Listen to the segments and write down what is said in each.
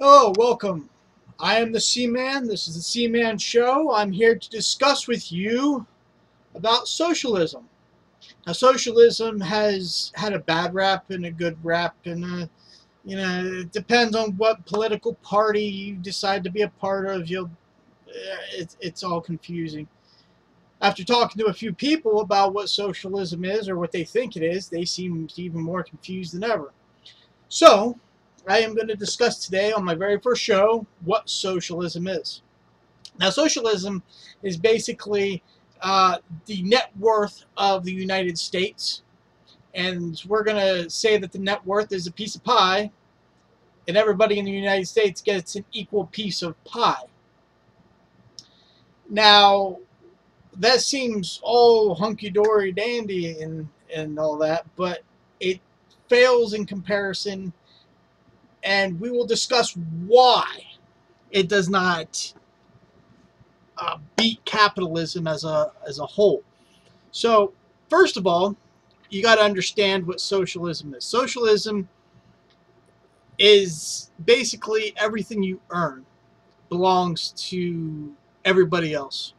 Hello, welcome. I am the Seaman. This is the Seaman Show. I'm here to discuss with you about socialism. Now, socialism has had a bad rap and a good rap, and it depends on what political party you decide to be a part of. It's all confusing. After talking to a few people about what socialism is or what they think it is, they seem even more confused than ever. So, I am going to discuss today on my very first show what socialism is. Now, socialism is basically the net worth of the United States, and we're going to say that the net worth is a piece of pie, and everybody in the United States gets an equal piece of pie. Now, that seems all hunky-dory dandy and all that, but it fails in comparison, and we will discuss why it does not beat capitalism as a whole. So, first of all, you got to understand what socialism is. Socialism is basically everything you earn belongs to everybody else.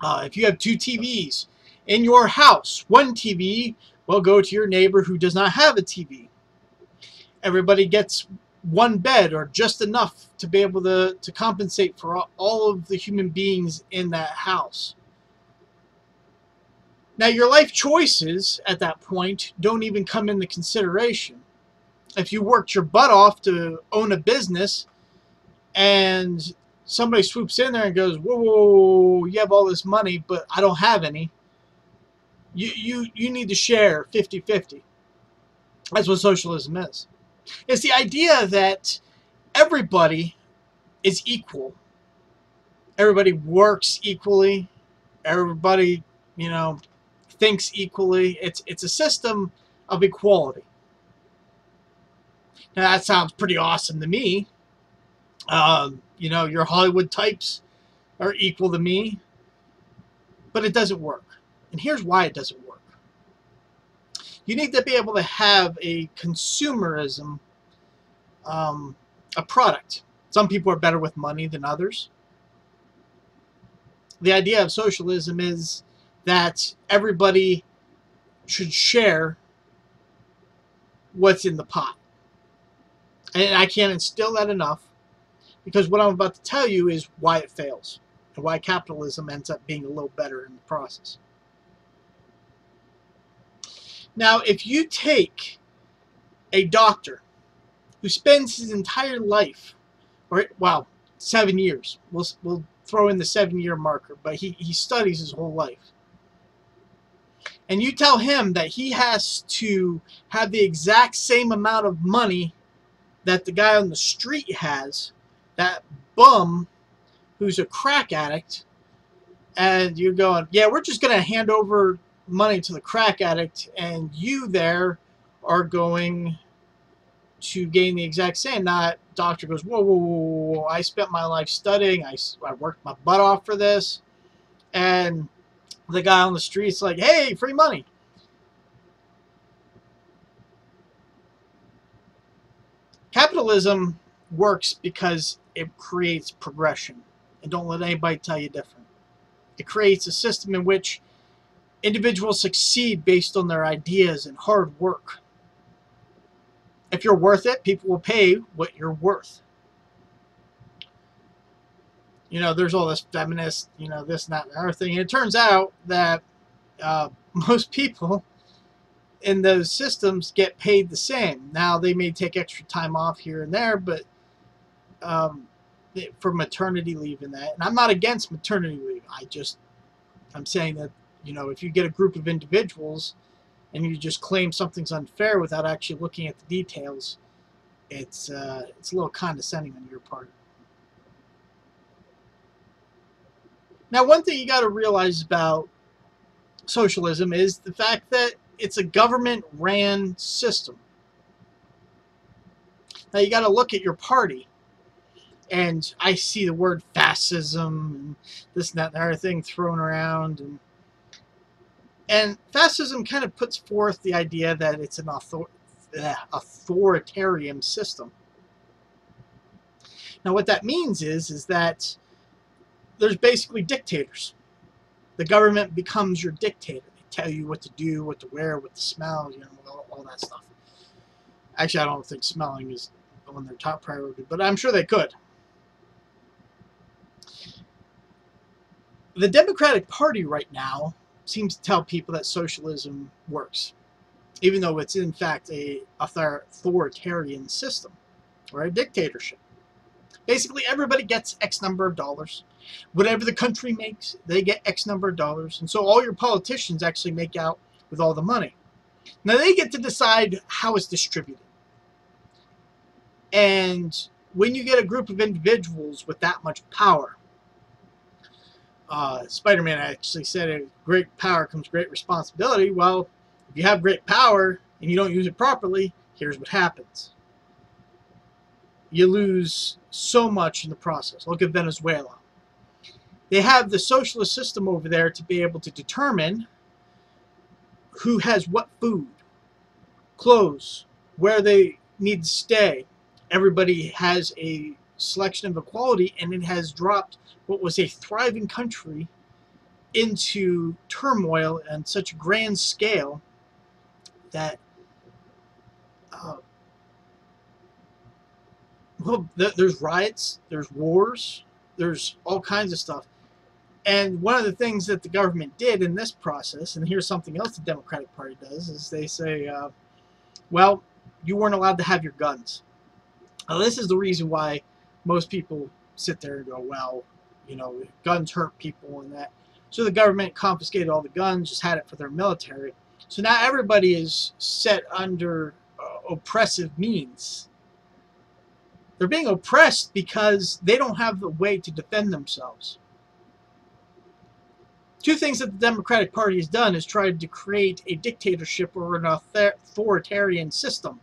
If you have two TVs in your house, one TV will go to your neighbor who does not have a TV. Everybody gets one bed or just enough to be able to compensate for all of the human beings in that house. Now, your life choices at that point don't even come into consideration. If you worked your butt off to own a business and somebody swoops in there and goes, whoa, you have all this money, but I don't have any, you need to share 50-50. That's what socialism is. It's the idea that everybody is equal. Everybody works equally. Everybody, thinks equally. It's a system of equality. Now that sounds pretty awesome to me. Your Hollywood types are equal to me, but it doesn't work. And here's why it doesn't work. You need to be able to have a consumerism, a product. Some people are better with money than others. The idea of socialism is that everybody should share what's in the pot. And I can't instill that enough, because what I'm about to tell you is why it fails and why capitalism ends up being a little better in the process. Now, if you take a doctor who spends his entire life, 7 years, we'll throw in the 7-year marker, but he studies his whole life, and you tell him that he has to have the exact same amount of money that the guy on the street has, that bum who's a crack addict, and you're going, yeah, we're just going to hand over money to the crack addict, and you there are going to gain the exact same. Now, doctor goes, whoa, I spent my life studying, I worked my butt off for this, and the guy on the street's like, hey, free money. Capitalism works because it creates progression, and don't let anybody tell you different. It creates a system in which individuals succeed based on their ideas and hard work. If you're worth it, people will pay what you're worth. There's all this feminist, this and that and the other thing. And it turns out that most people in those systems get paid the same. Now, they may take extra time off here and there, but for maternity leave and that. And I'm not against maternity leave. I'm saying that, if you get a group of individuals and you just claim something's unfair without actually looking at the details, it's a little condescending on your part. Now, one thing you got to realize about socialism is the fact that it's a government-ran system. Now, you got to look at your party, and I see the word fascism and this and that and the other thing thrown around, and fascism kind of puts forth the idea that it's an authoritarian system. Now what that means is that there's basically dictators. The government becomes your dictator. They tell you what to do, what to wear, what to smell, you know, all that stuff. Actually, I don't think smelling is on their top priority, but I'm sure they could. The Democratic Party right now seems to tell people that socialism works, even though it's in fact a authoritarian system or a dictatorship. Basically, everybody gets X number of dollars. Whatever the country makes, they get X number of dollars. And so all your politicians actually make out with all the money. Now they get to decide how it's distributed. And when you get a group of individuals with that much power, Spider-Man actually said, great power comes great responsibility. Well, if you have great power and you don't use it properly, here's what happens. You lose so much in the process. Look at Venezuela. They have the socialist system over there to be able to determine who has what food, clothes, where they need to stay. Everybody has a selection of equality, and it has dropped what was a thriving country into turmoil on such a grand scale that well, there's riots, there's wars, there's all kinds of stuff. And one of the things that the government did in this process, and here's something else the Democratic Party does, is they say, well, you weren't allowed to have your guns. Now, this is the reason why most people sit there and go, well, you know, guns hurt people and that. So the government confiscated all the guns, just had it for their military. So now everybody is set under oppressive means. They're being oppressed because they don't have the way to defend themselves. Two things that the Democratic Party has done is tried to create a dictatorship or an authoritarian system.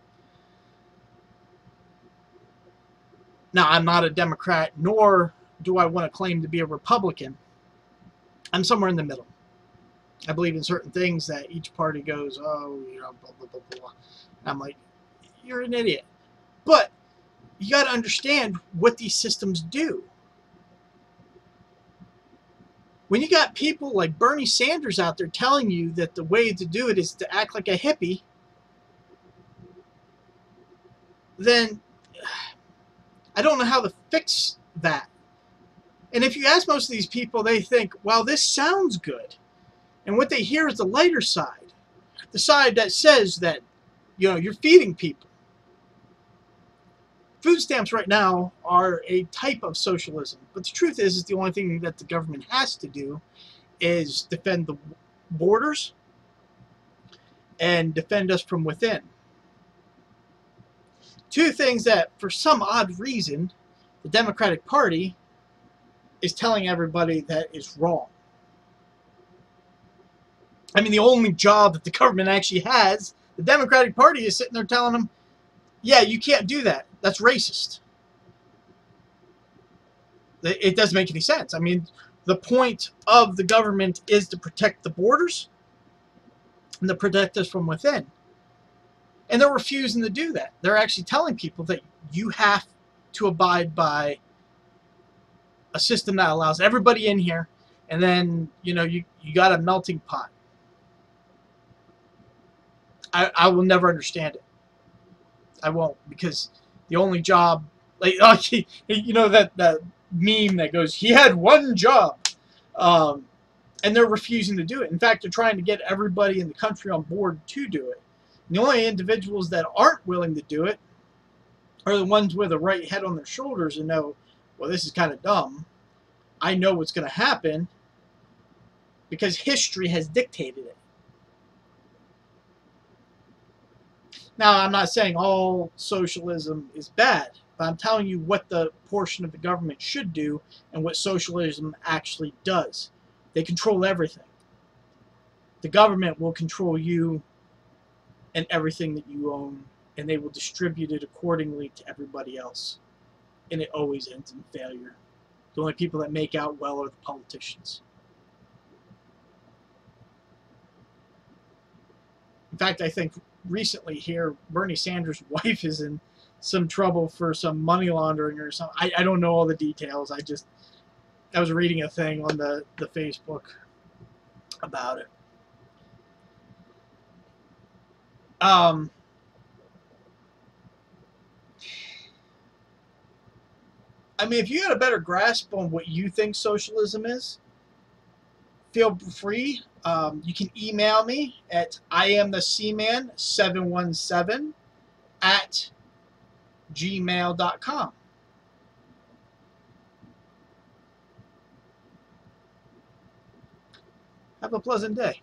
Now, I'm not a Democrat, nor do I want to claim to be a Republican. I'm somewhere in the middle. I believe in certain things that each party goes, oh, you know, blah, blah, blah, blah. And I'm like, you're an idiot. But you got to understand what these systems do. When you got people like Bernie Sanders out there telling you that the way to do it is to act like a hippie, then I don't know how to fix that. And if you ask most of these people, they think, well, this sounds good. And what they hear is the lighter side. The side that says that, you know, you're feeding people. Food stamps right now are a type of socialism. But the truth is the only thing that the government has to do is defend the borders and defend us from within. Two things that, for some odd reason, the Democratic Party is telling everybody that is wrong. I mean, the only job that the government actually has, the Democratic Party is sitting there telling them, yeah, you can't do that. That's racist. It doesn't make any sense. I mean, the point of the government is to protect the borders and to protect us from within. And they're refusing to do that. They're actually telling people that you have to abide by a system that allows everybody in here, and then, you know, you got a melting pot. I will never understand it. I won't, because the only job, like, you know, that meme that goes, he had one job, and they're refusing to do it. In fact, they're trying to get everybody in the country on board to do it. And the only individuals that aren't willing to do it are the ones with a right head on their shoulders and know, well, this is kind of dumb. I know what's going to happen because history has dictated it. Now, I'm not saying all socialism is bad, but I'm telling you what the portion of the government should do and what socialism actually does. They control everything. The government will control you and everything that you own, and they will distribute it accordingly to everybody else. And it always ends in failure. The only people that make out well are the politicians. In fact, I think recently here, Bernie Sanders' wife is in some trouble for some money laundering or something. I don't know all the details. I was reading a thing on the Facebook about it. I mean, if you got a better grasp on what you think socialism is, feel free. You can email me at iamtheseaman717 at gmail.com. Have a pleasant day.